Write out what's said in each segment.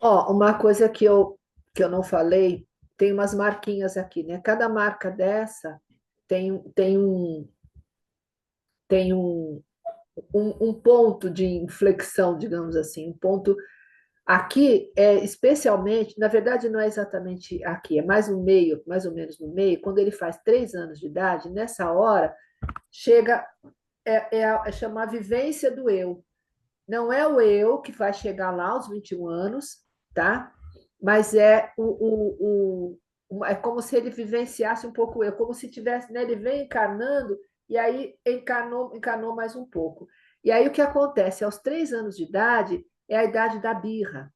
Ó, uma coisa que eu não falei, tem umas marquinhas aqui, né? Cada marca dessa tem, tem um, tem um ponto de inflexão, digamos assim, um ponto. Aqui é especialmente, na verdade, não é exatamente aqui, é mais no meio, mais ou menos no meio, quando ele faz 3 anos de idade, nessa hora, chega, é chamar vivência do eu. Não é o eu que vai chegar lá aos 21 anos, tá? Mas é é como se ele vivenciasse um pouco o eu, como se tivesse, né? Ele vem encarnando e aí encarnou mais um pouco. E aí o que acontece? Aos 3 anos de idade é a idade da birra,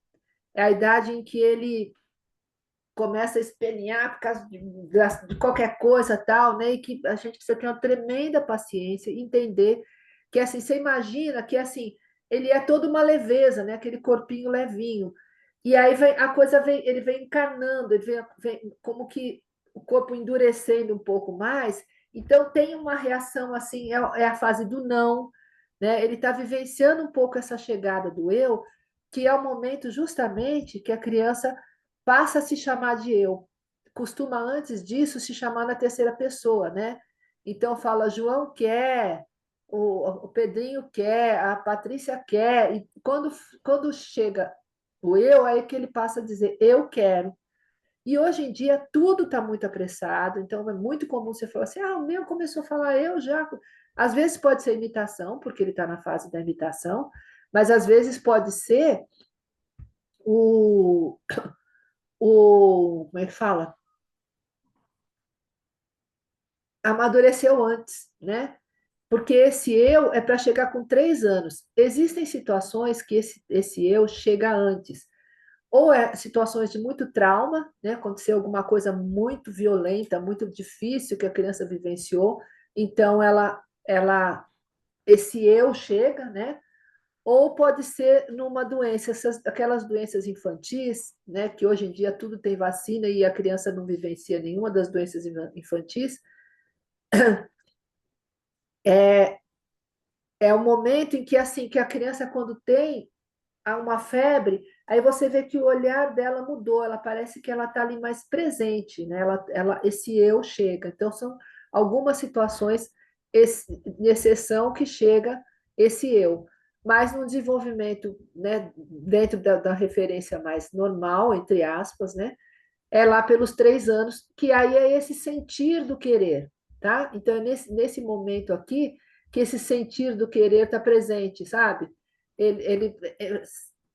é a idade em que ele começa a espernear por causa de qualquer coisa tal, né? E que a gente precisa ter uma tremenda paciência e entender que assim, você imagina que assim, ele é toda uma leveza, né? Aquele corpinho levinho. E aí vem, a coisa vem, ele vem encarnando, vem como que o corpo endurecendo um pouco mais. Então tem uma reação assim, é a fase do não, né? Ele está vivenciando um pouco essa chegada do eu, que é o momento justamente que a criança passa a se chamar de eu. Costuma antes disso se chamar na terceira pessoa, né? Então fala João quer, o Pedrinho quer, a Patrícia quer, e quando chega o eu, aí que ele passa a dizer eu quero. E hoje em dia tudo está muito apressado, então é muito comum você falar assim: ah, o meu começou a falar eu já. Às vezes pode ser imitação, porque ele está na fase da imitação, mas às vezes pode ser o, como é que fala? Amadureceu antes, né? Porque esse eu é para chegar com 3 anos. Existem situações que esse eu chega antes. Ou é situações de muito trauma, né? Aconteceu alguma coisa muito violenta, muito difícil que a criança vivenciou, então esse eu chega, né? Ou pode ser numa doença, aquelas doenças infantis, né? Que hoje em dia tudo tem vacina e a criança não vivencia nenhuma das doenças infantis. É, é o momento em que assim que a criança quando tem uma febre, aí você vê que o olhar dela mudou, ela parece que ela está ali mais presente, né? Esse eu chega. Então são algumas situações de exceção que chega esse eu. Mas no desenvolvimento, né, dentro da referência mais normal, entre aspas, né, é lá pelos 3 anos, que aí é esse sentir do querer, tá? Então é nesse momento aqui que esse sentir do querer está presente, sabe? Ele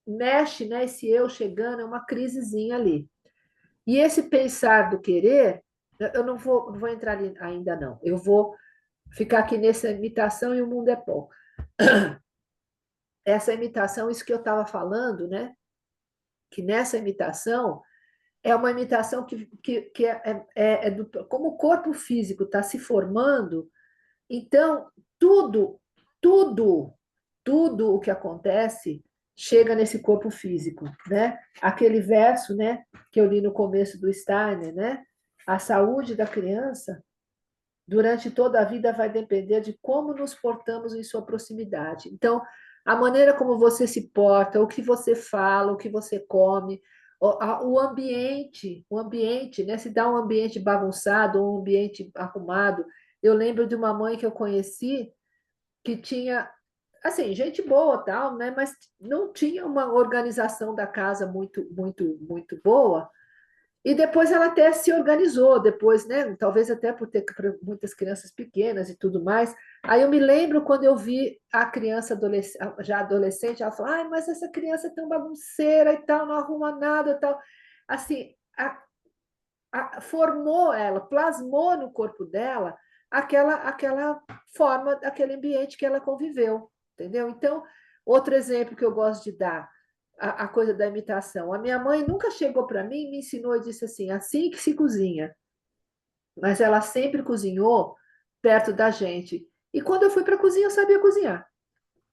mexe, né? Esse eu chegando, é uma crisezinha ali. E esse pensar do querer, eu não vou entrar ali ainda não. Eu vou ficar aqui nessa imitação e o mundo é pó. Essa imitação, isso que eu estava falando, né? Que nessa imitação é uma imitação que como o corpo físico está se formando, então tudo, tudo, tudo o que acontece chega nesse corpo físico, né? Aquele verso, né, que eu li no começo do Steiner, né? A saúde da criança durante toda a vida vai depender de como nos portamos em sua proximidade. Então, a maneira como você se porta, o que você fala, o que você come, o ambiente, né? Se dá um ambiente bagunçado ou um ambiente arrumado. Eu lembro de uma mãe que eu conheci que tinha, assim, gente boa, tal, né? Mas não tinha uma organização da casa muito, muito, muito boa. E depois ela até se organizou, depois, né? Talvez até por ter muitas crianças pequenas e tudo mais. Aí eu me lembro quando eu vi a criança já adolescente, ela falou: ai, mas essa criança é tão bagunceira e tal, não arruma nada e tal. Assim, formou ela, plasmou no corpo dela aquela forma, aquele ambiente que ela conviveu, entendeu? Então, outro exemplo que eu gosto de dar, a coisa da imitação. A minha mãe nunca chegou para mim e me ensinou e disse assim que se cozinha, mas ela sempre cozinhou perto da gente. E quando eu fui para a cozinha, eu sabia cozinhar.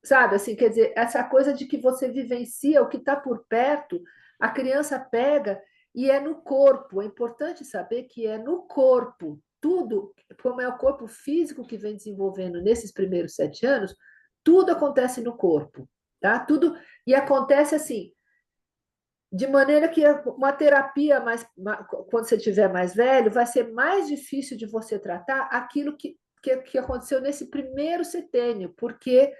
Sabe, assim, quer dizer, essa coisa de que você vivencia o que está por perto, a criança pega e é no corpo. É importante saber que é no corpo. Tudo, como é o corpo físico que vem desenvolvendo nesses primeiros 7 anos, tudo acontece no corpo, tá? Tudo, e acontece assim, de maneira que uma terapia quando você estiver mais velho, vai ser mais difícil de você tratar aquilo que aconteceu nesse primeiro setênio, porque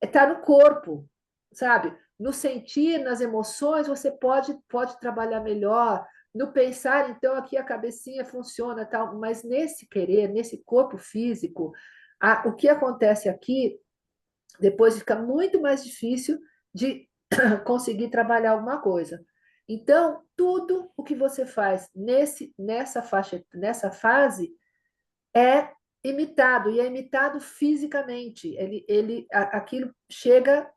está no corpo, sabe? No sentir, nas emoções, você pode trabalhar melhor. No pensar, então, aqui a cabecinha funciona, tal, mas nesse querer, nesse corpo físico, o que acontece aqui depois fica muito mais difícil de conseguir trabalhar alguma coisa. Então, tudo o que você faz nessa fase é imitado, e é imitado fisicamente. Aquilo chega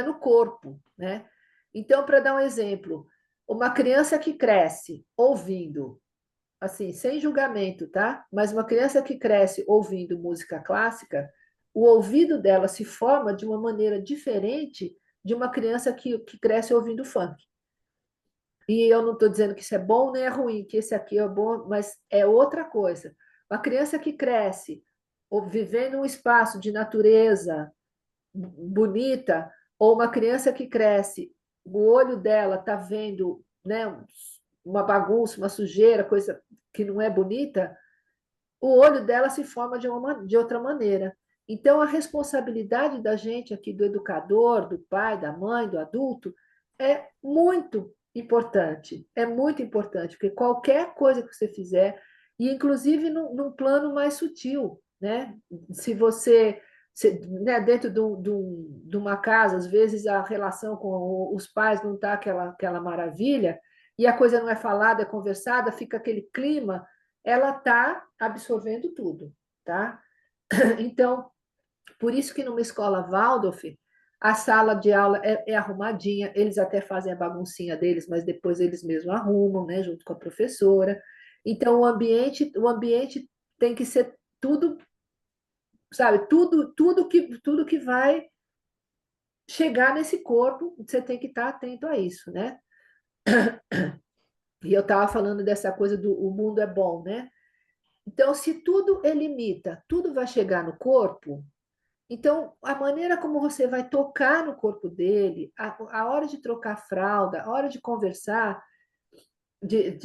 no corpo, né? Então, para dar um exemplo, uma criança que cresce ouvindo, assim, sem julgamento, tá? Mas uma criança que cresce ouvindo música clássica, o ouvido dela se forma de uma maneira diferente de uma criança que cresce ouvindo funk. E eu não estou dizendo que isso é bom nem é ruim, que esse aqui é bom, mas é outra coisa. Uma criança que cresce vivendo um espaço de natureza bonita, ou uma criança que cresce, o olho dela está vendo, né, uma bagunça, uma sujeira, coisa que não é bonita, o olho dela se forma de outra maneira. Então, a responsabilidade da gente aqui, do educador, do pai, da mãe, do adulto, é muito importante, porque qualquer coisa que você fizer, e inclusive num plano mais sutil, né? Se você, né, dentro de uma casa, às vezes a relação com os pais não está aquela maravilha, e a coisa não é falada, é conversada, fica aquele clima, ela está absorvendo tudo, tá? Então, por isso que numa escola Waldorf, a sala de aula é arrumadinha, eles até fazem a baguncinha deles, mas depois eles mesmos arrumam, né, junto com a professora. Então, o ambiente tem que ser tudo, sabe, tudo que vai chegar nesse corpo, você tem que estar atento a isso, né? E eu estava falando dessa coisa do o mundo é bom, né? Então, se tudo é limita, tudo vai chegar no corpo. Então, a maneira como você vai tocar no corpo dele, a hora de trocar fralda, a hora de conversar, de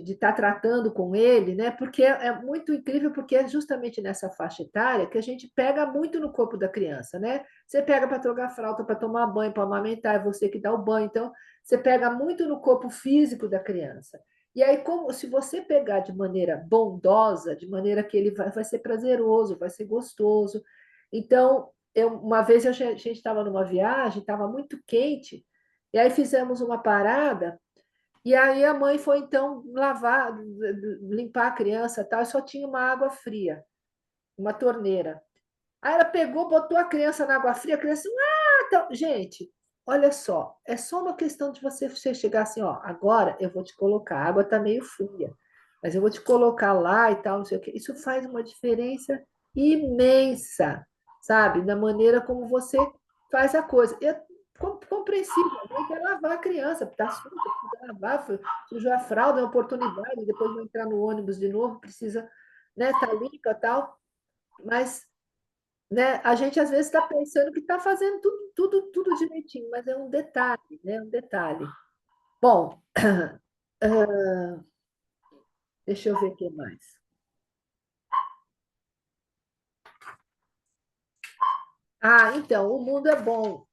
estar tratando com ele, né? Porque é muito incrível, porque é justamente nessa faixa etária que a gente pega muito no corpo da criança, né? Você pega para trocar fralda, para tomar banho, para amamentar, é você que dá o banho. Então, você pega muito no corpo físico da criança. E aí, como se você pegar de maneira bondosa, de maneira que ele vai ser prazeroso, vai ser gostoso. Então, uma vez a gente estava numa viagem, estava muito quente, e aí fizemos uma parada. E aí a mãe foi então lavar, limpar a criança, tal, e só tinha uma água fria, uma torneira. Aí ela pegou, botou a criança na água fria, a criança, então, gente, olha só, é só uma questão de você chegar assim, ó, agora eu vou te colocar, a água está meio fria, mas eu vou te colocar lá e tal, não sei o quê. Isso faz uma diferença imensa, sabe? Na maneira como você faz a coisa. Compreensível, a mãe quer lavar a criança, está suja, precisa lavar, sujou a fralda, é uma oportunidade, depois vai entrar no ônibus de novo, precisa, né, tá limpa e tal, mas, né, a gente às vezes está pensando que está fazendo tudo direitinho, mas é um detalhe, né, um detalhe. Bom, deixa eu ver o que mais. Então, o mundo é bom.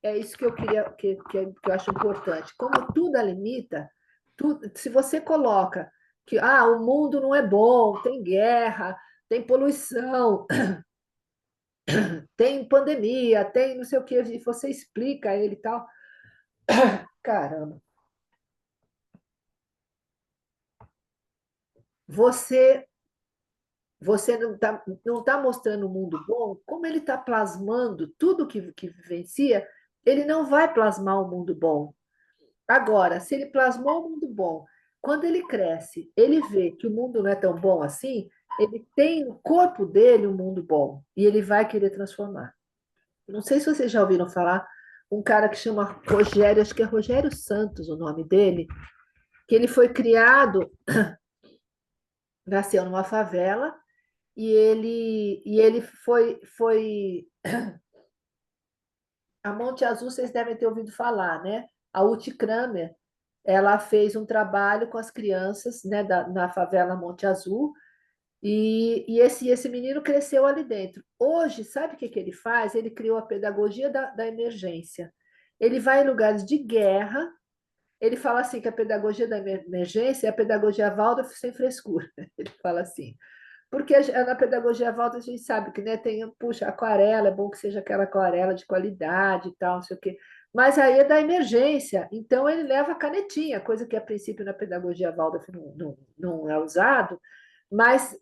É isso que eu queria, que eu acho importante. Como tudo é limita, se você coloca que o mundo não é bom, tem guerra, tem poluição, tem pandemia, tem não sei o que, e você explica ele e tal, caramba, você você não tá mostrando o mundo bom, como ele está plasmando tudo que vivencia, ele não vai plasmar o mundo bom. Agora, se ele plasmou um mundo bom, quando ele cresce, ele vê que o mundo não é tão bom assim, ele tem no corpo dele um mundo bom e ele vai querer transformar. Não sei se vocês já ouviram falar um cara que chama Rogério, acho que é Rogério Santos o nome dele, que ele foi criado, nasceu numa favela e ele foi A Monte Azul, vocês devem ter ouvido falar, né? A Uti Kramer, ela fez um trabalho com as crianças, né, na favela Monte Azul, e esse menino cresceu ali dentro. Hoje, sabe o que ele faz? Ele criou a pedagogia da emergência. Ele vai em lugares de guerra, ele fala assim que a pedagogia da emergência é a pedagogia Waldorf sem frescura. Ele fala assim. Porque na pedagogia Waldorf a gente sabe que, né, tem, puxa, aquarela, é bom que seja aquela aquarela de qualidade e tal, não sei o quê. Mas aí é da emergência, então ele leva a canetinha, coisa que a princípio na pedagogia Waldorf não é usado, mas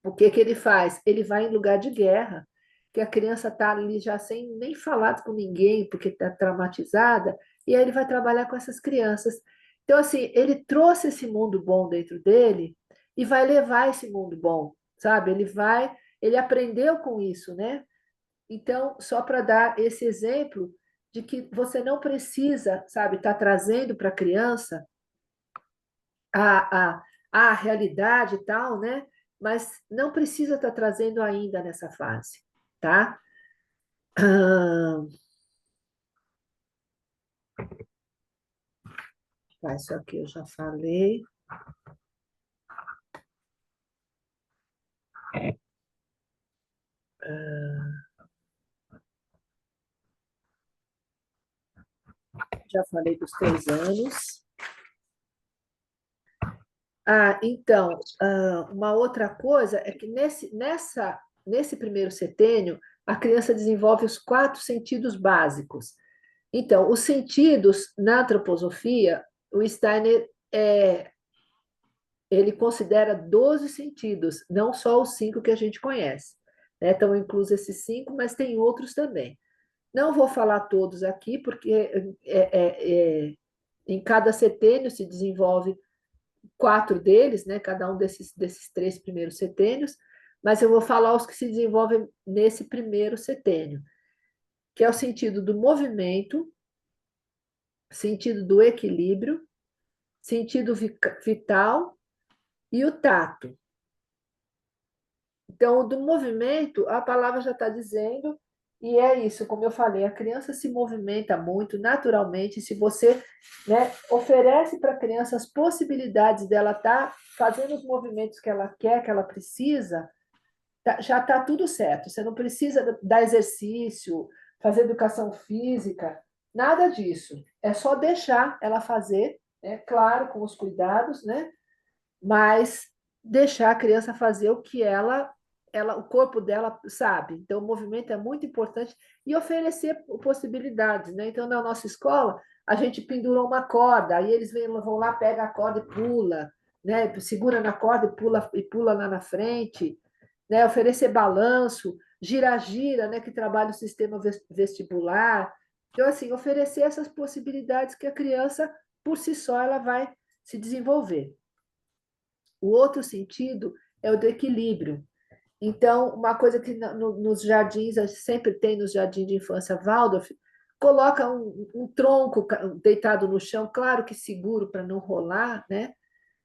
o que que ele faz? Ele vai em lugar de guerra, que a criança está ali já sem nem falar com ninguém, porque está traumatizada, e aí ele vai trabalhar com essas crianças. Então, assim, ele trouxe esse mundo bom dentro dele e vai levar esse mundo bom, sabe? Ele aprendeu com isso, né? Então, só para dar esse exemplo de que você não precisa, sabe, estar trazendo para a criança a, a realidade e tal, né? Mas não precisa estar trazendo ainda nessa fase, tá? Ah, tá, isso aqui eu já falei. Já falei dos 3 anos. Então, uma outra coisa é que nesse primeiro setênio, a criança desenvolve os 4 sentidos básicos. Então, os sentidos, na antroposofia, o Steiner ele considera 12 sentidos, não só os 5 que a gente conhece. Né? Estão inclusos esses 5, mas tem outros também. Não vou falar todos aqui, porque em cada setênio se desenvolve 4 deles, né? Cada um desses 3 primeiros setênios, mas eu vou falar os que se desenvolvem nesse primeiro setênio, que é o sentido do movimento, sentido do equilíbrio, sentido vital e o tato. Então, o do movimento, a palavra já está dizendo, e é isso, como eu falei, a criança se movimenta muito naturalmente. Se você, né, oferece para a criança as possibilidades dela estar fazendo os movimentos que ela quer, que ela precisa, já está tudo certo. Você não precisa dar exercício, fazer educação física, nada disso. É só deixar ela fazer, né, claro, com os cuidados, né? Mas deixar a criança fazer o que o corpo dela sabe. Então, o movimento é muito importante e oferecer possibilidades, né? Então, na nossa escola, a gente pendurou uma corda, aí eles vão lá, pega a corda e pula, né? Segura na corda e pula lá na frente, né? Oferecer balanço, gira-gira, né? Que trabalha o sistema vestibular. Então, assim, oferecer essas possibilidades que a criança, por si só, ela vai se desenvolver. O outro sentido é o do equilíbrio. Então, uma coisa que nos jardins, a gente sempre tem nos jardins de infância Waldorf, coloca um tronco deitado no chão, claro que seguro para não rolar, né?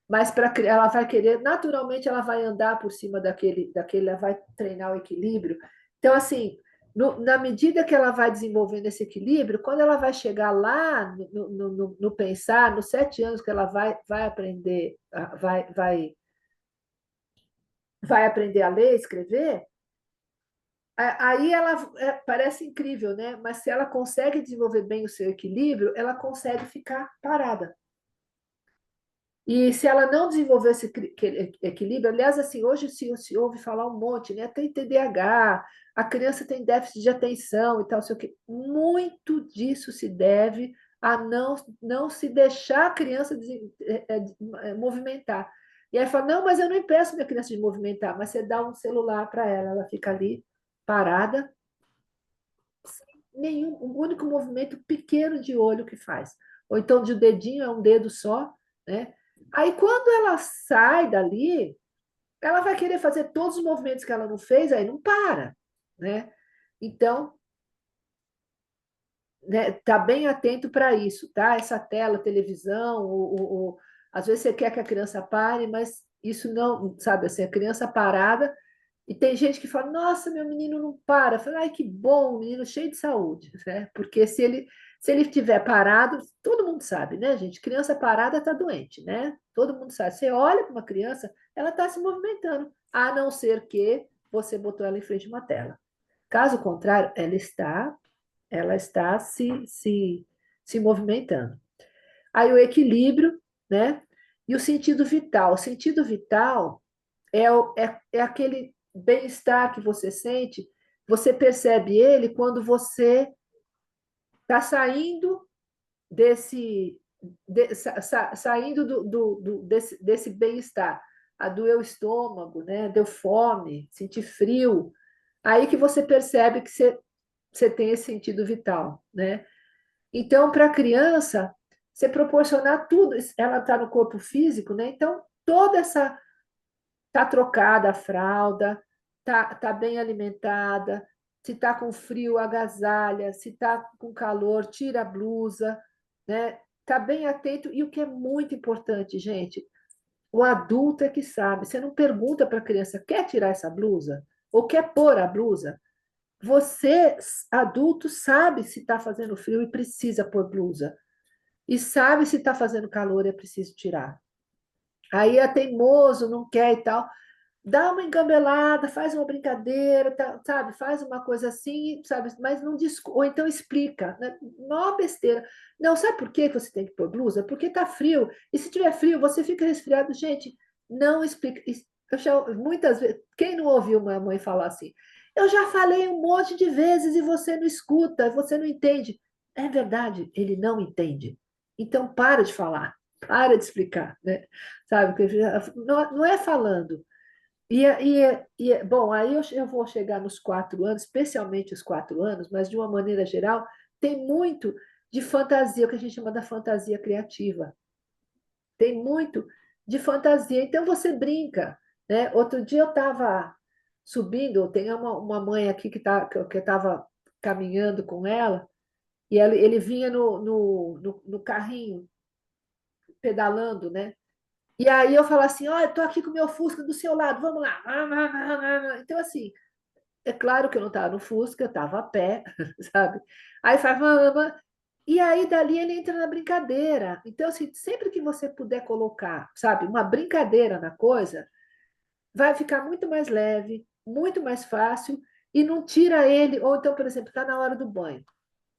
Mas ela vai querer, naturalmente, ela vai andar por cima daquele, ela vai treinar o equilíbrio. Então, assim, na medida que ela vai desenvolvendo esse equilíbrio, quando ela vai chegar lá no pensar, nos 7 anos que ela vai aprender, vai aprender a ler, escrever, aí ela parece incrível, né? Mas se ela consegue desenvolver bem o seu equilíbrio, ela consegue ficar parada. E se ela não desenvolver esse equilíbrio, aliás, assim, hoje se ouve falar um monte, né? Tem TDAH, a criança tem déficit de atenção e tal, sei o quê. Muito disso se deve a não se deixar a criança movimentar. E aí fala, não, mas eu não impeço minha criança de movimentar, mas você dá um celular para ela, ela fica ali parada, sem nenhum, um único movimento pequeno de olho que faz. Ou então de dedinho, é um dedo só, né? Aí, quando ela sai dali, ela vai querer fazer todos os movimentos que ela não fez, aí não para, né? Então, né, tá bem atento para isso, tá? Essa tela, televisão, às vezes você quer que a criança pare, mas isso não, sabe assim, a criança parada, E tem gente que fala, nossa, meu menino não para. Eu falo, ai, que bom, um menino cheio de saúde, né? Porque se ele estiver parado, todo mundo sabe, né, gente? Criança parada está doente, né? Todo mundo sabe. Você olha para uma criança, ela está se movimentando, a não ser que você botou ela em frente a uma tela. Caso contrário, ela está se movimentando. Aí o equilíbrio, né? E o sentido vital. O sentido vital é aquele bem-estar que você sente, você percebe ele quando você está saindo saindo desse bem-estar. Doeu o estômago, né? Deu fome, sentir frio. Aí que você percebe que você tem esse sentido vital, né? Então, para a criança, você proporcionar tudo, ela está no corpo físico, né? Então, toda essa tá trocada a fralda, tá bem alimentada, se tá com frio, agasalha, se tá com calor, tira a blusa, né? Tá bem atento e o que é muito importante, gente, o adulto é que sabe. Você não pergunta para a criança, quer tirar essa blusa? Ou quer pôr a blusa? Você, adulto, sabe se está fazendo frio e precisa pôr blusa. E sabe se está fazendo calor e é preciso tirar. Aí é teimoso, não quer e tal, dá uma engambelada, faz uma brincadeira, sabe? Faz uma coisa assim, sabe? Mas não ou então explica, né? Mó besteira. Não, sabe por que você tem que pôr blusa? Porque tá frio. E se tiver frio, você fica resfriado. Gente, não explica. Muitas vezes, quem não ouviu uma mãe falar assim? Eu já falei um monte de vezes e você não escuta, você não entende. É verdade, ele não entende. Então para de falar, para de explicar, né? Sabe? Porque não é falando. Bom, aí eu vou chegar nos 4 anos, especialmente os 4 anos, mas de uma maneira geral, tem muito de fantasia, o que a gente chama da fantasia criativa. Tem muito de fantasia. Então você brinca, né? Outro dia eu estava subindo, tem uma mãe aqui que eu estava caminhando com ela, e ele vinha no carrinho, pedalando, né? E aí eu falo assim, olha, estou aqui com o meu Fusca do seu lado, vamos lá. Então, assim, é claro que eu não estava no Fusca, eu estava a pé, sabe? Aí faz mama, e aí dali ele entra na brincadeira. Então, assim, sempre que você puder colocar, sabe, uma brincadeira na coisa, vai ficar muito mais leve, muito mais fácil, e não tira ele, ou então, por exemplo, está na hora do banho.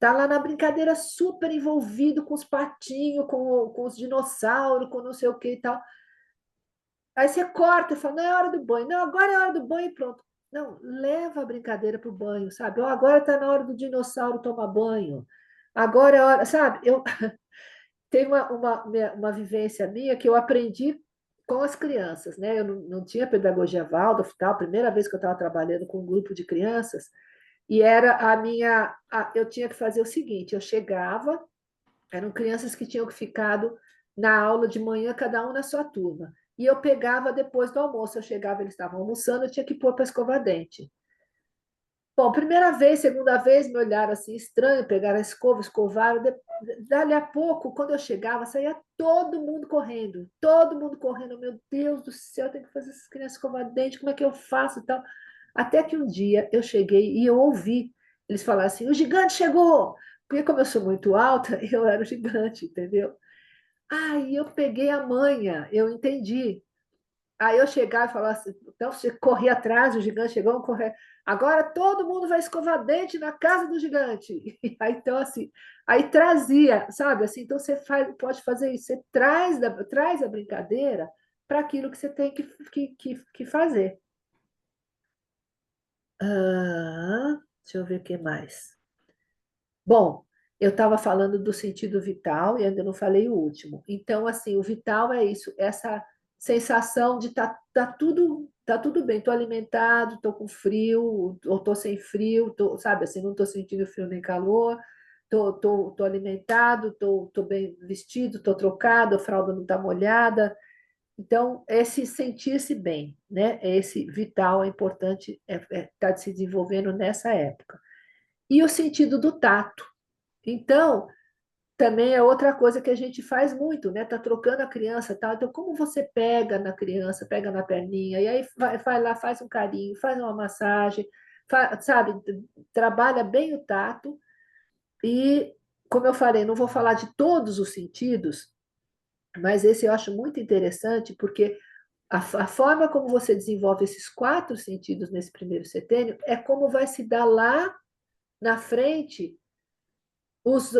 Tá lá na brincadeira super envolvido com os patinhos, com os dinossauros, com não sei o que e tal. Aí você corta e fala, não é hora do banho. Não, agora é hora do banho e pronto. Não, leva a brincadeira para o banho, sabe? Ó, agora está na hora do dinossauro tomar banho. Agora é hora, sabe? Eu tenho uma vivência minha que eu aprendi com as crianças, né? Eu não tinha pedagogia Waldorf, tal, primeira vez que eu estava trabalhando com um grupo de crianças, e era eu tinha que fazer o seguinte, eu chegava, eram crianças que tinham ficado na aula de manhã, cada um na sua turma. E eu pegava depois do almoço. Eu chegava, eles estavam almoçando, eu tinha que pôr para escovar dente. Bom, primeira vez, segunda vez, me olharam assim estranho, pegaram a escova, escovaram. Dali a pouco, quando eu chegava, saía todo mundo correndo. Todo mundo correndo. Meu Deus do céu, eu tenho que fazer essas crianças escovar dente, como é que eu faço e tal? Até que um dia eu cheguei e eu ouvi eles falarem assim: o gigante chegou! Porque, como eu sou muito alta, eu era o gigante, entendeu? Aí eu peguei a manha, eu entendi. Aí eu chegava e falava assim, então você corria atrás, o gigante chegou, vamos correr. Agora todo mundo vai escovar dente na casa do gigante. E aí, então, assim, aí trazia, sabe? Assim, então você pode fazer isso, você traz a brincadeira para aquilo que você tem que fazer. Deixa eu ver o que mais. Bom, eu estava falando do sentido vital e ainda não falei o último. Então, assim, o vital é isso, essa sensação de tá tudo bem, estou alimentado, estou com frio, ou estou sem frio, sabe assim, não estou sentindo frio nem calor, tô alimentado, tô bem vestido, estou trocado, a fralda não está molhada. Então, esse sentir-se bem, né? Esse vital é importante, tá se desenvolvendo nessa época. E o sentido do tato. Então, também é outra coisa que a gente faz muito, né? Tá trocando a criança, tal. Então, como você pega na criança, pega na perninha, e aí vai lá, faz um carinho, faz uma massagem, sabe? Trabalha bem o tato. E, como eu falei, não vou falar de todos os sentidos, mas esse eu acho muito interessante, porque a forma como você desenvolve esses 4 sentidos nesse primeiro setênio é como vai se dar lá na frente os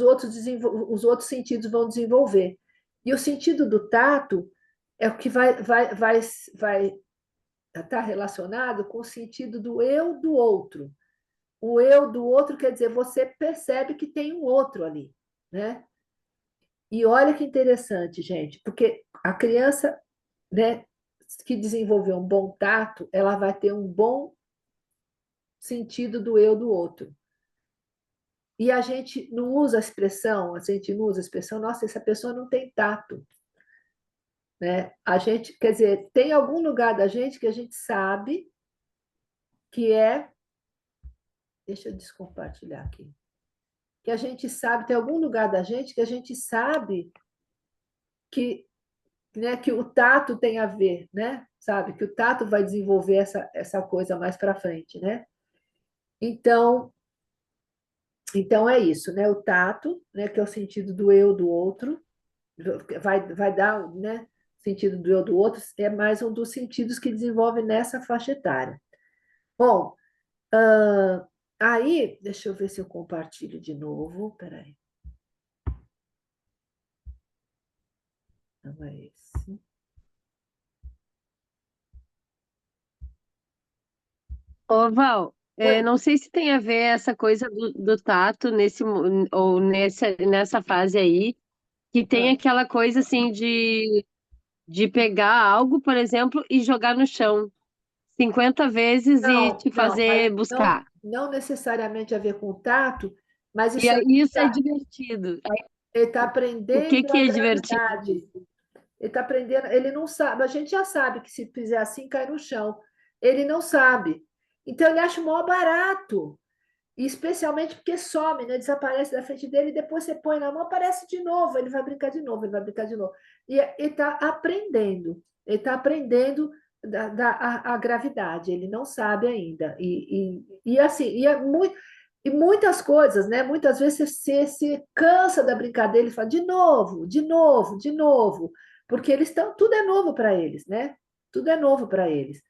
outros sentidos vão desenvolver. E o sentido do tato é o que vai estar relacionado com o sentido do eu do outro. O eu do outro quer dizer, você percebe que tem um outro ali, né? E olha que interessante, gente, porque a criança, né, que desenvolveu um bom tato, ela vai ter um bom sentido do eu do outro. E a gente não usa a expressão, a gente não usa a expressão, nossa, essa pessoa não tem tato, né? A gente, quer dizer, tem algum lugar da gente que a gente sabe que é, deixa eu descompartilhar aqui, que a gente sabe, tem algum lugar da gente que a gente sabe que, né, que o tato tem a ver, né? Sabe, que o tato vai desenvolver essa coisa mais para frente, né? Então, então é isso, né? O tato, né, que é o sentido do eu do outro, vai dar, né, sentido do eu do outro, é mais um dos sentidos que desenvolve nessa faixa etária. Bom, aí, deixa eu ver se eu compartilho de novo. Peraí. Não é esse. Ô, Val, Oi. não sei se tem a ver essa coisa do tato ou nessa fase aí, que tem Ah, aquela coisa assim de pegar algo, por exemplo, e jogar no chão 50 vezes e não, te não, fazer mas buscar. não necessariamente a ver com o tato, mas E isso aí aí isso é divertido. ele está O que aprendendo que a é divertido gravidade. nisso? Ele está aprendendo, ele não sabe, a gente já sabe que se fizer assim, cai no chão. Ele não sabe. Então ele acha o maior barato. E especialmente porque some, né? Desaparece da frente dele e depois você põe na mão, aparece de novo, ele vai brincar de novo, ele vai brincar de novo. E ele está aprendendo, ele está aprendendo a gravidade, ele não sabe ainda. E assim, e muitas coisas, né? Muitas vezes você se cansa da brincadeira e fala de novo, de novo, de novo, porque eles estão, tudo é novo para eles, né? Tudo é novo para eles.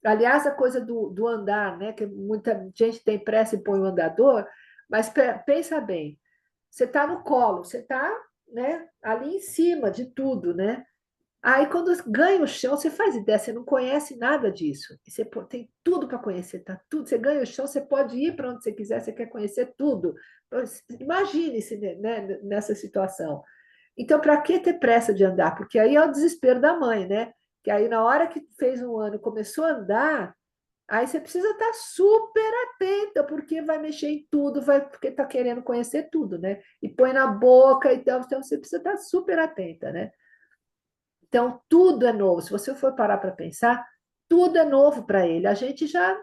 Aliás, a coisa do andar, né? Que muita gente tem pressa e põe o andador, mas pensa bem, você está no colo, você está, né, ali em cima de tudo, né? Aí quando ganha o chão, você faz ideia, você não conhece nada disso. E você tem tudo para conhecer, tá tudo. Você ganha o chão, você pode ir para onde você quiser, você quer conhecer tudo. Imagine-se, né, nessa situação. Então, para que ter pressa de andar? Porque aí é o desespero da mãe, né? Que aí, na hora que fez um ano e começou a andar, aí você precisa estar super atenta, porque vai mexer em tudo, porque está querendo conhecer tudo, né? E põe na boca, então você precisa estar super atenta, né? Então, tudo é novo. Se você for parar para pensar, tudo é novo para ele. A gente já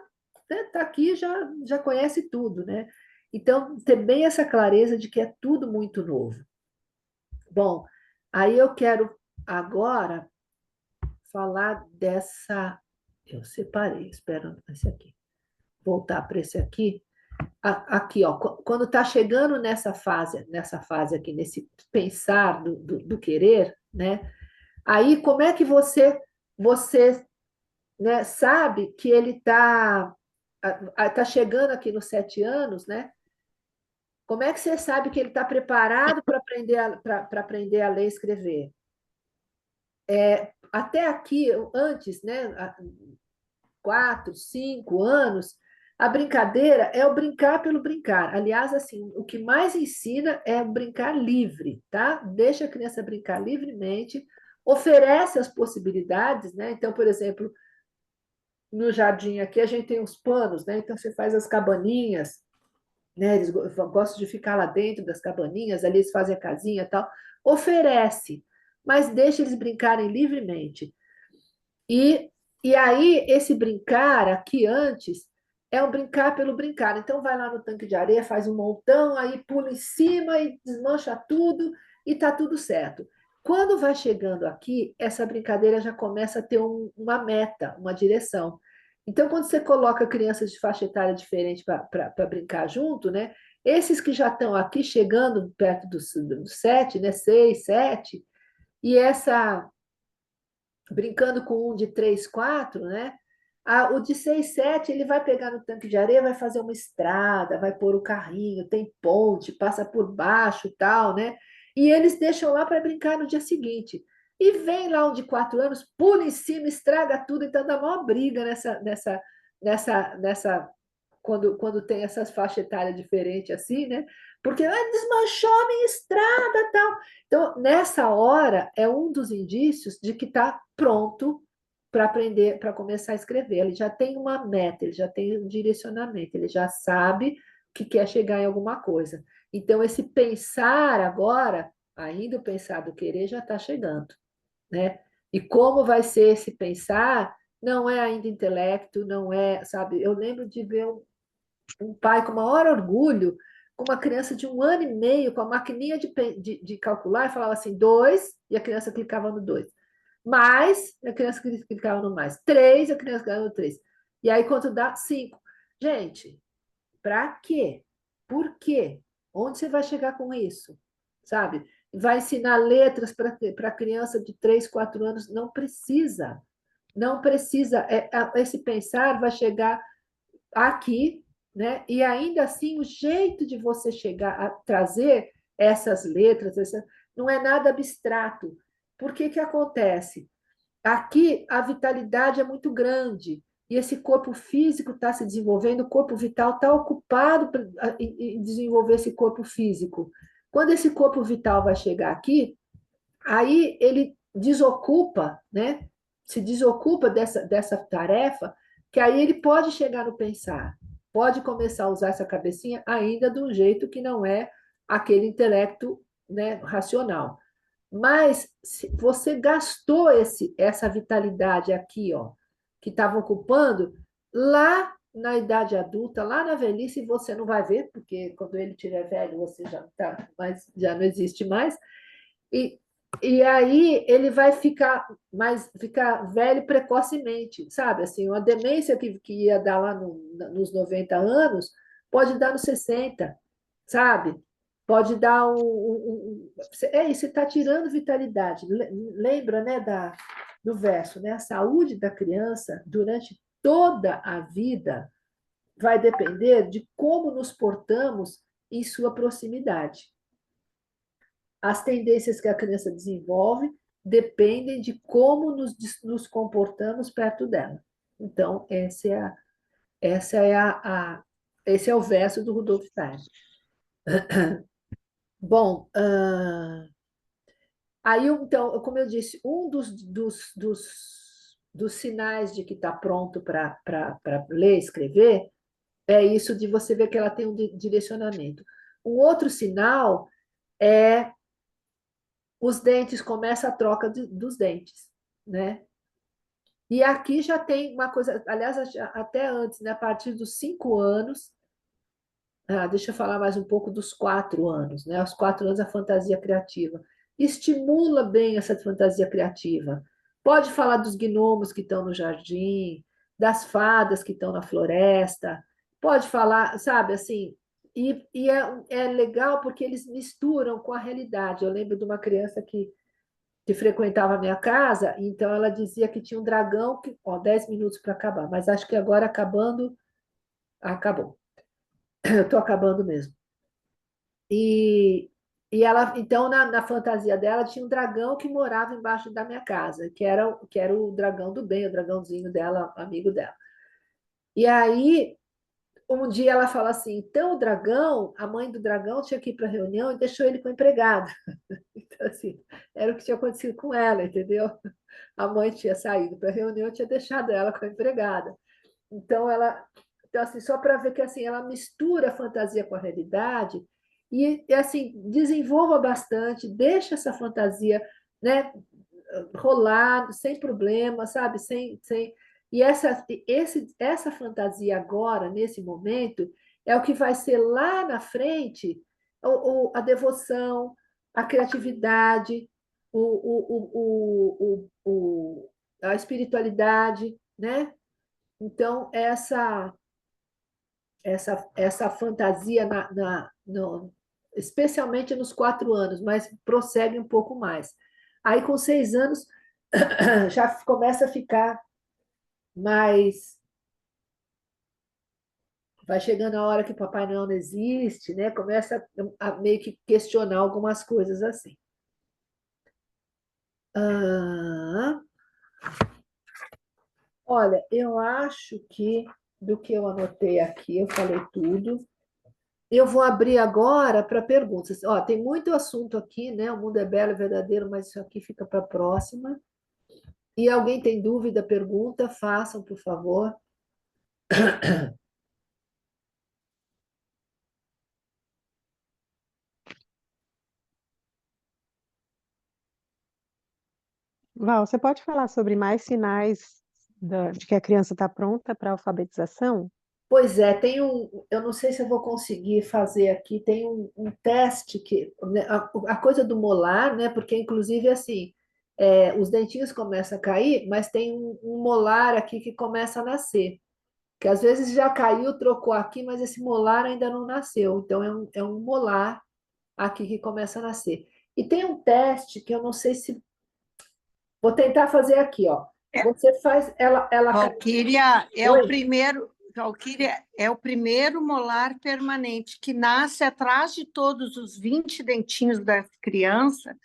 está aqui, já conhece tudo, né? Então, ter bem essa clareza de que é tudo muito novo. Bom, aí eu quero agora falar dessa. Eu separei, espera esse aqui. Voltar para esse aqui. Aqui, ó, quando está chegando nessa fase aqui, nesse pensar do querer, né? Aí, como é que você, né, sabe que ele tá chegando aqui nos 7 anos, né? Como é que você sabe que ele está preparado para aprender a ler e escrever? Até aqui, antes, né, 4, 5 anos, a brincadeira é o brincar pelo brincar. Aliás, assim, o que mais ensina é o brincar livre, tá? Deixa a criança brincar livremente, oferece as possibilidades, né? Então, por exemplo, no jardim aqui a gente tem os panos, né? Então você faz as cabaninhas, né? Eles gostam de ficar lá dentro das cabaninhas, ali eles fazem a casinha e tal. Oferece, mas deixa eles brincarem livremente. E, e aí, esse brincar aqui antes É um brincar pelo brincar. Então, vai lá no tanque de areia, faz um montão, aí pula em cima e desmancha tudo e está tudo certo. Quando vai chegando aqui, essa brincadeira já começa a ter uma meta, uma direção. Então, quando você coloca crianças de faixa etária diferente para brincar junto, né? Esses que já estão aqui chegando perto dos 7, né? 6, 7, e essa brincando com um de 3, 4, né? O de 6, 7, ele vai pegar no tanque de areia, vai fazer uma estrada, vai pôr o carrinho, tem ponte, passa por baixo, tal, né? E eles deixam lá para brincar no dia seguinte. E vem lá um de 4 anos, pula em cima, estraga tudo, então dá uma briga nessa quando tem essas faixas etárias diferentes assim, né? Porque desmanchou a minha estrada, tal. Então, nessa hora, é um dos indícios de que está pronto para aprender, para começar a escrever. Ele já tem uma meta, ele já tem um direcionamento, ele já sabe que quer chegar em alguma coisa. Então, esse pensar agora, ainda o pensar do querer, já está chegando, né? E como vai ser esse pensar, não é ainda intelecto, não é, sabe? Eu lembro de ver um pai com o maior orgulho, com uma criança de 1 ano e meio, com a maquininha de calcular, e falava assim, 2, e a criança clicava no 2. Mais, a criança clicava no mais. 3, a criança clicava no 3. E aí, quanto dá? 5. Gente, para quê? Por quê? Onde você vai chegar com isso? Sabe? Vai ensinar letras para criança de 3, 4 anos? Não precisa. Não precisa. Esse pensar vai chegar aqui, né? E ainda assim, o jeito de você chegar a trazer essas letras, não é nada abstrato. Por que que acontece? Aqui a vitalidade é muito grande e esse corpo físico está se desenvolvendo, o corpo vital está ocupado em desenvolver esse corpo físico. Quando esse corpo vital vai chegar aqui, aí ele desocupa, né? Se desocupa dessa tarefa, que aí ele pode chegar no pensar, pode começar a usar essa cabecinha ainda de um jeito que não é aquele intelecto, né, racional. Mas se você gastou essa vitalidade aqui, ó, que estava ocupando, lá na idade adulta, lá na velhice, você não vai ver, porque quando ele estiver velho, você já tá, mas já não existe mais. E, e aí ele vai ficar velho precocemente, sabe? Assim, uma demência que ia dar lá nos 90 anos, pode dar nos 60, sabe? Pode dar é isso, você está tirando vitalidade. Lembra, né, do verso, né? A saúde da criança durante toda a vida vai depender de como nos portamos em sua proximidade. As tendências que a criança desenvolve dependem de como nos comportamos perto dela. Então, essa é esse é o verso do Rudolf Steiner. Bom, aí, então, como eu disse, um dos sinais de que está pronto para ler, escrever, é isso de você ver que ela tem um direcionamento. Um outro sinal é os dentes, começa a troca dos dentes, né? E aqui já tem uma coisa, aliás, até antes, né? A partir dos 5 anos, deixa eu falar mais um pouco dos 4 anos, né? Aos 4 anos, a fantasia criativa. Estimula bem essa fantasia criativa. Pode falar dos gnomos que estão no jardim, das fadas que estão na floresta, pode falar, sabe, assim, e é legal porque eles misturam com a realidade. Eu lembro de uma criança que frequentava a minha casa, então ela dizia que tinha um dragão que, ó, 10 minutos para acabar, mas acho que agora acabando, acabou. Eu estou acabando mesmo. E, e ela, então, na fantasia dela, tinha um dragão que morava embaixo da minha casa, que era o dragão do bem, o dragãozinho dela, amigo dela. E aí, um dia ela fala assim: então o dragão, a mãe do dragão tinha que ir para a reunião e deixou ele com a empregada. Então, assim, era o que tinha acontecido com ela, entendeu? A mãe tinha saído para a reunião e tinha deixado ela com a empregada. Então, então assim, só para ver que assim, ela mistura a fantasia com a realidade e assim, desenvolva bastante, deixa essa fantasia, né, rolar sem problema, sabe? E essa fantasia agora, nesse momento, é o que vai ser lá na frente a devoção, a criatividade, a espiritualidade, né? Então, essa fantasia, especialmente nos 4 anos, mas prossegue um pouco mais. Aí, com 6 anos, já começa a ficar mais. Vai chegando a hora que Papai Noel não existe, né? Começa a meio que questionar algumas coisas assim. Ah, olha, eu acho que do que eu anotei aqui, eu falei tudo. Eu vou abrir agora para perguntas. Ó, tem muito assunto aqui, né? O mundo é belo e verdadeiro, mas isso aqui fica para a próxima. E alguém tem dúvida, pergunta, façam, por favor. Val, você pode falar sobre mais sinais de que a criança está pronta para a alfabetização? Pois é, eu não sei se eu vou conseguir fazer aqui, tem um teste que, né, a coisa do molar, né? Porque inclusive assim, os dentinhos começam a cair, mas tem um molar aqui que começa a nascer, que às vezes já caiu, trocou aqui, mas esse molar ainda não nasceu, então é um molar aqui que começa a nascer. E tem um teste que eu não sei se vou tentar fazer aqui, ó. Você faz ela. Valquíria Oi? Valquíria é o primeiro molar permanente que nasce atrás de todos os 20 dentinhos da criança,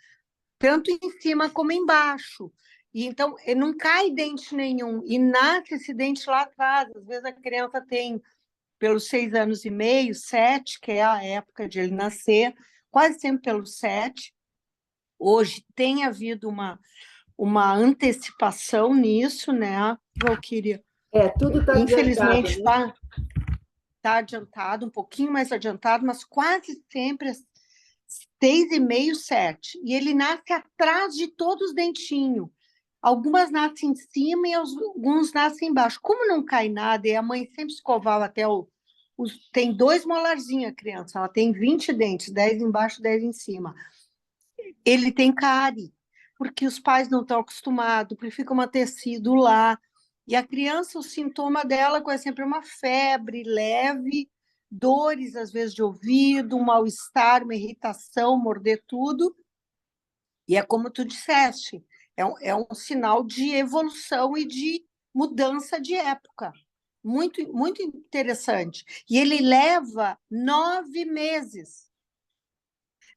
tanto em cima como embaixo. E então não cai dente nenhum e nasce esse dente lá atrás. Às vezes a criança tem pelos 6 anos e meio, 7, que é a época de ele nascer, quase sempre pelos 7. Hoje tem havido uma antecipação nisso, né, Valquíria? Tudo está adiantado, Infelizmente né? está adiantado, um pouquinho mais adiantado, mas quase sempre 6,5, 7. E ele nasce atrás de todos os dentinhos. Algumas nascem em cima e alguns nascem embaixo. Como não cai nada, e a mãe sempre escovava até tem 2 molarzinhos a criança, ela tem 20 dentes, 10 embaixo, 10 em cima. Ele tem cárie, porque os pais não estão acostumados, porque fica um tecido lá. E a criança, o sintoma dela é sempre uma febre leve, dores, às vezes, de ouvido, um mal-estar, uma irritação, morder tudo. E é como tu disseste, é um sinal de evolução e de mudança de época. Muito, muito interessante. E ele leva 9 meses.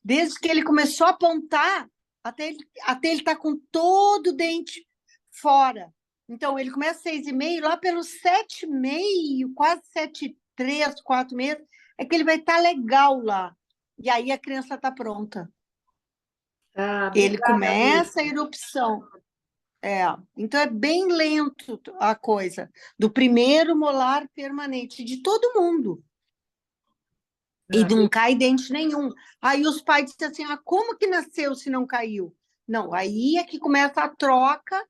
Desde que ele começou a apontar, até ele estar com todo o dente fora. Então, ele começa 6,5, lá pelos 7,5, quase 7,3, 4 meses, é que ele vai estar legal lá. E aí a criança está pronta. Ele Obrigada, começa a Márcia. erupção. Então, é bem lento a coisa. Do primeiro molar permanente, de todo mundo. E não cai dente nenhum. Aí os pais dizem assim, como que nasceu se não caiu? Não, aí é que começa a troca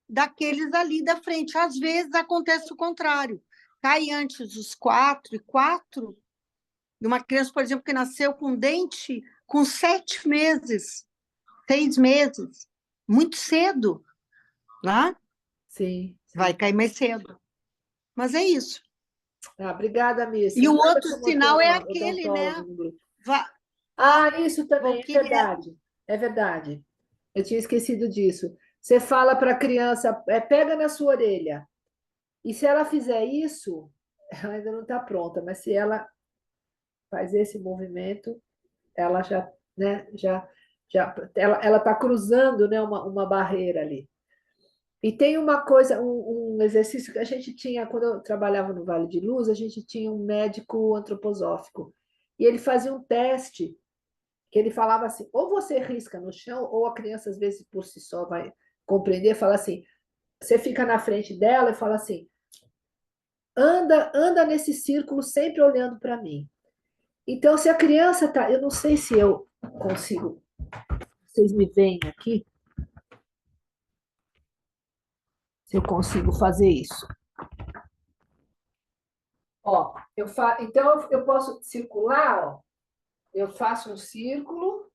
daqueles ali da frente. Às vezes acontece o contrário. Cai antes os 4 e 4, de uma criança, por exemplo, que nasceu com dente com 7 meses, 6 meses, muito cedo, né? Sim, Vai sim. cair mais cedo. Mas é isso. Obrigada, Márcia. E o Manda outro como eu sinal é vou dar um aquele, pause né? no grupo. Va- Isso também, é Valquíria, verdade. É verdade. Eu tinha esquecido disso. Você fala para a criança, pega na sua orelha. E se ela fizer isso, ela ainda não está pronta, mas se ela faz esse movimento, ela já, né, ela está cruzando, né, uma barreira ali. E tem uma coisa, um exercício que a gente tinha, quando eu trabalhava no Vale de Luz, a gente tinha um médico antroposófico. E ele fazia um teste que ele falava assim, ou você risca no chão, ou a criança, às vezes, por si só, vai compreender, fala assim, você fica na frente dela e fala assim, anda nesse círculo sempre olhando para mim. Então, se a criança está, eu não sei se eu consigo, vocês me veem aqui? se eu consigo fazer isso. Ó, então eu posso circular, ó. Eu faço um círculo,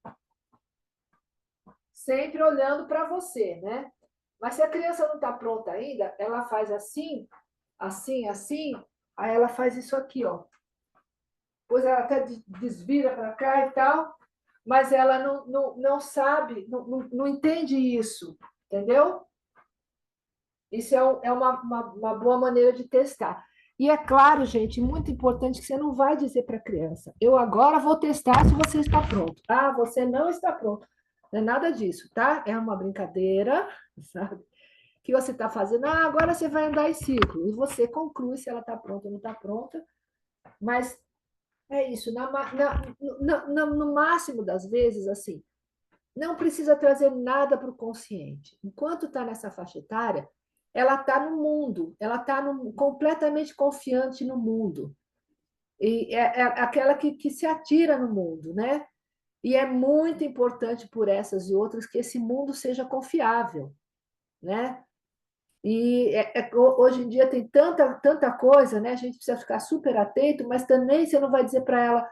sempre olhando para você, né? Mas se a criança não está pronta ainda, ela faz assim, assim, assim, aí ela faz isso aqui, ó. Depois ela até desvira para cá e tal, mas ela não sabe, não entende isso, entendeu? Isso é uma boa maneira de testar. E é claro, gente, muito importante que você não vai dizer para a criança, eu agora vou testar se você está pronto. Ah, você não está pronto. Não é nada disso, tá? É uma brincadeira, sabe? Que você está fazendo, agora você vai andar em círculo, e você conclui se ela está pronta ou não está pronta, mas é isso, no máximo das vezes, assim, não precisa trazer nada para o consciente. Enquanto está nessa faixa etária, ela está no mundo, ela está completamente confiante no mundo. E é aquela que se atira no mundo, né? E é muito importante por essas e outras que esse mundo seja confiável, né? E hoje em dia tem tanta coisa, né? A gente precisa ficar super atento, mas também você não vai dizer para ela.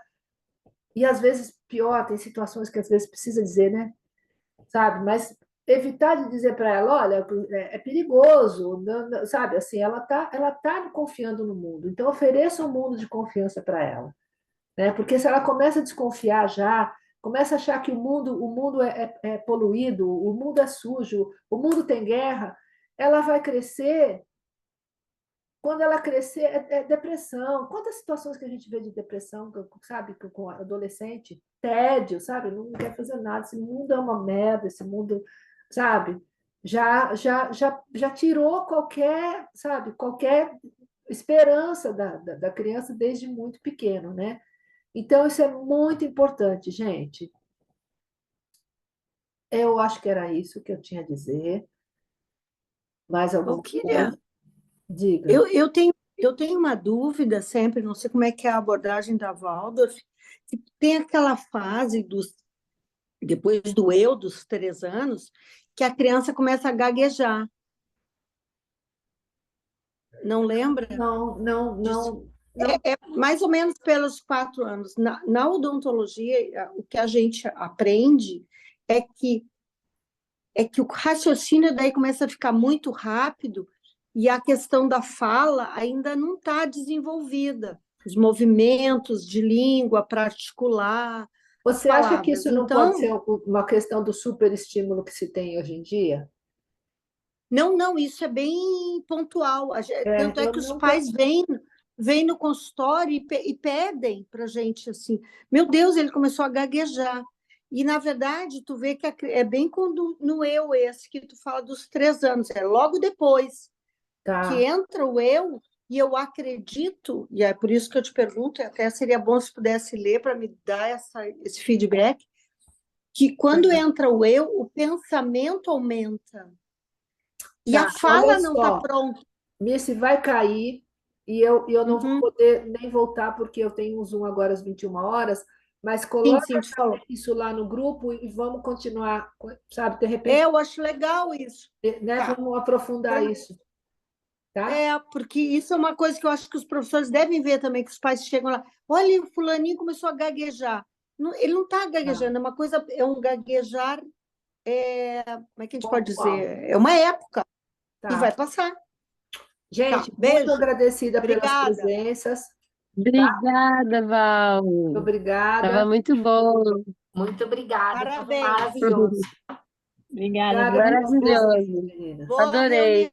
E às vezes, pior, tem situações que às vezes precisa dizer, né? Sabe? Mas evitar de dizer para ela, olha, é perigoso, sabe? Assim, ela tá confiando no mundo. Então, ofereça um mundo de confiança para ela, né? Porque se ela começa a desconfiar já, começa a achar que o mundo é poluído, o mundo é sujo, o mundo tem guerra, ela vai crescer. Quando ela crescer, é depressão. Quantas situações que a gente vê de depressão, sabe, com adolescente? Tédio, sabe? Não quer fazer nada. Esse mundo é uma merda, esse mundo, sabe? Já tirou qualquer, sabe, qualquer esperança da criança desde muito pequeno, né? Então, isso é muito importante, gente. Eu acho que era isso que eu tinha a dizer. Mais alguma coisa? Diga. Eu tenho uma dúvida sempre, não sei como é que é a abordagem da Waldorf, que tem aquela fase depois do eu, dos 3 anos, que a criança começa a gaguejar. Não lembra? Não. É mais ou menos pelos 4 anos. Na odontologia, o que a gente aprende é que o raciocínio daí começa a ficar muito rápido e a questão da fala ainda não está desenvolvida. Os movimentos de língua para articular as Você acha que palavras. isso não pode ser uma questão do superestímulo que se tem hoje em dia? Não, isso é bem pontual. Tanto é eu que os nunca. pais vêm no consultório e pedem para a gente assim, meu Deus, ele começou a gaguejar. E, na verdade, tu vê que é bem quando no eu esse que tu fala dos 3 anos, é logo depois que Tá. entra o eu, e eu acredito, e é por isso que eu te pergunto, e até seria bom se pudesse ler para me dar esse feedback, que quando entra o eu, o pensamento aumenta. E a Tá, fala olha não está só. pronta. Missy vai cair e eu não vou Uhum. poder nem voltar porque eu tenho um Zoom agora às 21 horas, mas coloca Sim, tu falou. isso lá no grupo e vamos continuar, sabe? De repente, Eu acho legal isso. né? Tá. Vamos aprofundar isso, tá? Porque isso é uma coisa que eu acho que os professores devem ver também, que os pais chegam lá, olha, o fulaninho começou a gaguejar. Ele não está Tá. gaguejando, é uma coisa, é um gaguejar, como é que a gente pode Pontual. dizer? É uma época, e Tá. vai passar. Tá, Gente, muito beijo. agradecida pelas Obrigada. presenças. Obrigada, Val. Tava Obrigada. muito bom. Muito obrigada. Tava Parabéns. maravilhoso. Obrigada, Obrigada viu? pelas presenças, Maravilhoso. meninas. Boa Adorei. reunião.